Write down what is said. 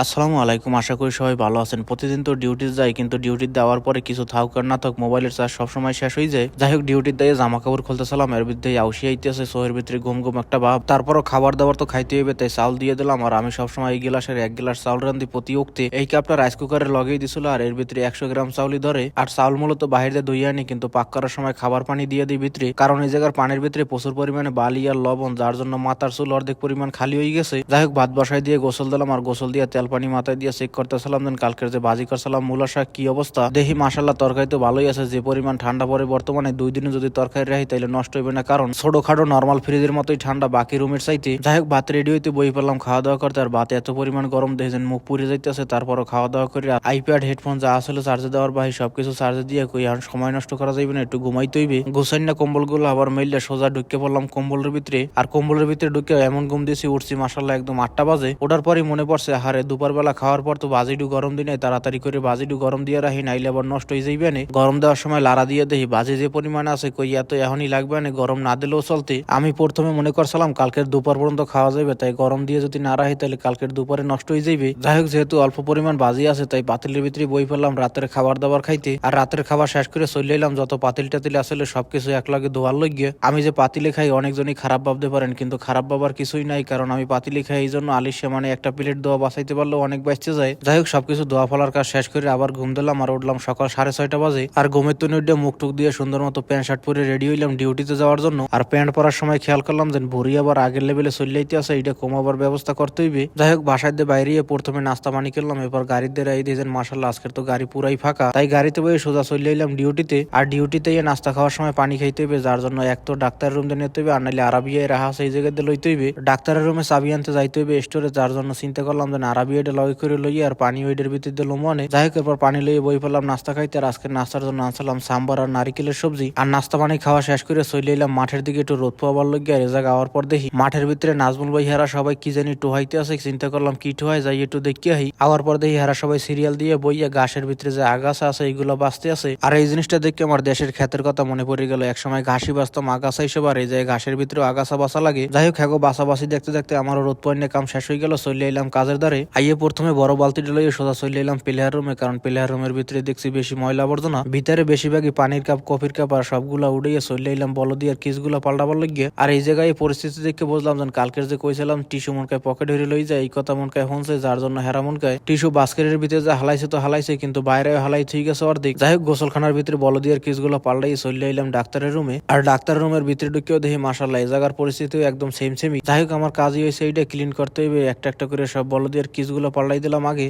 আসসালামু আলাইকুম। আশা করি সবাই ভালো আছেন। প্রতিদিন তো ডিউটি যাই, কিন্তু ডিউটি দেওয়ার পরে কিছু থাকুক আর না থাকুক মোবাইলের চার্জ সবসময় শেষ হয়ে যায়। যাই হোক, ডিউটির দিয়ে জামা কাপড় খুলতেছিলাম, এর ভিতরে আউসি আইতেছে, সোহের ভিতরে ঘুম ঘুম একটা ভাব। তারপরও খাবার দাবার তো খাইতে হইবে, তাই চাউল দিয়ে দিলাম। আর আমি সবসময় এই গ্লাসের 1 গ্লাস চাউল রান্ধি প্রতি উক্তি। এই কাপটা রাইস কুকারে লগেই দিছিল, আর এর ভিতরে 100 গ্রাম চাউলই ধরে। আর চাউল মূলত বাহিরে ধুই আনি, কিন্তু পাক করার সময় খাবার পানি দিয়ে দিই ভিতরে, কারণ এই জায়গার পানির ভিতরে প্রচুর পরিমাণে বালি আর লবণ, যার জন্য মাথার চুল অর্ধেক পরিমাণ খালি হয়ে গেছে। যাই হোক, ভাত বসাই দিয়ে গোসল দিলাম, আর গোসল দিয়ে তেল পানি মাথায় দিয়ে চেক করতেছিলাম দেন কালকের যে বাজি করছিলাম মূলা শাক কি অবস্থা। দেখি মাশাল্লাহ তরকারি তো ভালোই আছে। যে পরিমাণ ঠান্ডা পরে বর্তমানে 2 দিনে যদি তরকারি রাখি তাহলে নষ্ট হইবে না, কারণ ছোটখাটো নর্মাল ফ্রিজের মতোই ঠান্ডা বাকি রুমের চাইতে। যাই হোক, ভাত রেডি হইতে বই পেলাম খাওয়া দাওয়া করতে। আর ভাত এত পরিমাণ গরম দেখেছেন মুখ পুড়ে যাইতেছে। তারপরও খাওয়া দাওয়া করে আইপ্যাড হেডফোন যা আসলে চার্জে দেওয়ার ভাই সবকিছু চার্জে দিয়ে কই আর সময় নষ্ট করা যাইবে না, একটু ঘুমাইতে হইবে। গোসাই না কম্বল গুলো আবার মেললে সোজা ঢুকে পড়লাম কম্বলের ভিতরে। আর কম্বলের ভিতরে ঢুকে এমন ঘুম দিয়েছি উঠছি মাশাল্লাহ একদম 8টা বাজে। ওটার পরই মনে পড়ছে হারে দুপুর বেলা খাওয়ার পর তো বাজিডু গরম দিনে তাড়াতাড়ি করে বাজিডু গরম দিয়ে রাখি, নাইলে আবার নষ্ট হয়ে যাইবে না। গরম দেওয়ার সময় লাড়া দিয়ে দেখি বাজে যে পরিমাণে আছে কই এত এখনই লাগবে না, গরম না দিলেও চলতে। আমি প্রথমে মনে করছিলাম কালকের দুপুর পর্যন্ত খাওয়া যাবে, তাই গরম দিয়ে যদি না রাখি তাহলে কালকের দুপুরে নষ্ট হয়ে যাইবে। যাই হোক, যেহেতু অল্প পরিমাণ বাজি আছে তাই পাতিলের ভিতরে বই ফেললাম রাতের খাবার দাবার খাইতে। আর রাতের খাবার শেষ করে চলে এলাম যত পাতিল টাতিল আসলে সবকিছু একলাগে ধোয়ার লইগে। আমি যে পাতিলে খাই অনেকজনই খারাপ ভাবতে পারেন, কিন্তু খারাপ ভাবার কিছুই নাই, কারণ আমি পাতিলে খাই এই জন্য আলিশে মানে একটা প্লেট দোয়া বাঁচাইতে পারলেও অনেক বাঁচতে যায়। যাই হোক, সবকিছু দোয়া ফলার কাজ শেষ করে আবার ঘুম দিলাম, আর উঠলাম সকাল 6:30 বাজে। আর ঘুমের তুনি উঠে মুখ টুক দিয়ে সুন্দর মতো প্যান্ট শার্ট পরে রেডি হইলাম ডিউটিতে যাওয়ার জন্য। আর প্যান্ট পরার সময় খেয়াল করলাম যে ভরি আবার আগের লেভেলে চললেইতে আছে, এটা কমাবার ব্যবস্থা করতে হইবে। যাই হোক, বাসায় দিয়ে বাইরে প্রথমে নাস্তা পানি করলাম, এরপর গাড়ির দিয়ে রাই দিয়েছেন মাসাল্লাহ আজকের তো গাড়ি পুরাই ফাঁকা, তাই গাড়িতে বসে সোজা চলে এলাম ডিউটিতে। আর ডিউটিতে নাস্তা খাওয়ার সময় পানি খাইতে হইবে, যার জন্য এক তো ডাক্তারের রুম দিয়ে নিতে হইবে, আর নাইলে আরাবিয়ায় রাহা সেই জায়গাতে লইতে হইবে। ডাক্তারের রুমে চাবি আনতে যাইতে হইবে স্টোরে, যার জন্য চিন্তা করলাম যে আরাবিয়াটা লই করে লইয়ে আর পানি ওইটার ভিতর দিয়ে লমনে। যাই হোক, এরপর পানি লইয়ে বই পেলাম নাস্তা খাইতে। আর আজকে নাস্তার জন্য আনছিলাম সাম্বার আর নারিকেলের সবজি। আর নাস্তা পানি খাওয়া শেষ করে চলে এলাম মাঠের দিকে একটু রোদ পাওয়ার লইগে। আর এ জায়গা আওয়ার পর দেখি মাঠের ভিতরে নাজমুল ভাই হেরা সবাই কি জানি টোহাইতে আছে। চিন্তা করলাম কি টোহাই, যাই একটু দেখি আহি। আওয়ার পর দেখি হেরা সবাই সিরিয়াল দিয়ে বইয়া ঘাসের ভিতরে যে আগাছা আছে এইগুলো বাঁচতে আছে। আর এই জিনিসটা দেখে আমার দেশের ক্ষেতের কথা মনে পড়ে গেল। একসময় ঘাসি বাঁচতাম আগাছা হিসেবে, আর এই যে ঘাসের ভিতরে আগাছা বাঁচা লাগে। যাই হোক, হ্যাগো বাছাবাছি দেখতে দেখতে আমারও রোদ পয়েন্টে কাম শেষ হয়ে গেল। চলে এলাম কাজের দ্বারে। আইয়ে প্রথমে বড় বালতিটা লইয়ে সোজা চলে এলাম প্লেয়ার রুমে, কারণ প্লেয়ার রুমের ভিতরে দেখছি বেশি ময়লা আবর্জনা। ভিতরে বেশিরভাগই পানির কাপ কফির কাপ আর সবগুলা উড়িয়ে চলে এলাম বলদি আর কিসগুলা পাল্টাবার লাগিয়ে। আর এই জায়গায় পরিস্থিতি দেখে বুঝলাম যে কালকের যে কইছিলাম টিস্যু মনকায় পকেট হয়ে লই যায়, এই কথা মনকায় হনছে, যার জন্য হেরা মনকায় টিস্যু বাস্কেটের ভিতরে যে হালাইছে তো হালাইছে, কিন্তু বাইরে হালাই ঠিক আছে অর্ধেক। যাই হোক, গোসলখানার ভিতরে বলদি আর কিসগুলো পাল্টাই চলে এলাম ডাক্তারের রুমে। আর ডাক্তারের রুমের ভিতরে ঢুকেও দেখি মাশাল্লাহ এই জায়গার পরিস্থিতিও একদম সেম সেমই। যাই হোক, আমার কাজই হয়েছে এইটা ক্লিন করতে হইবে, একটা একটা করে সব বলদি আর কিসগুলো পাল্টাই দিলাম আগে।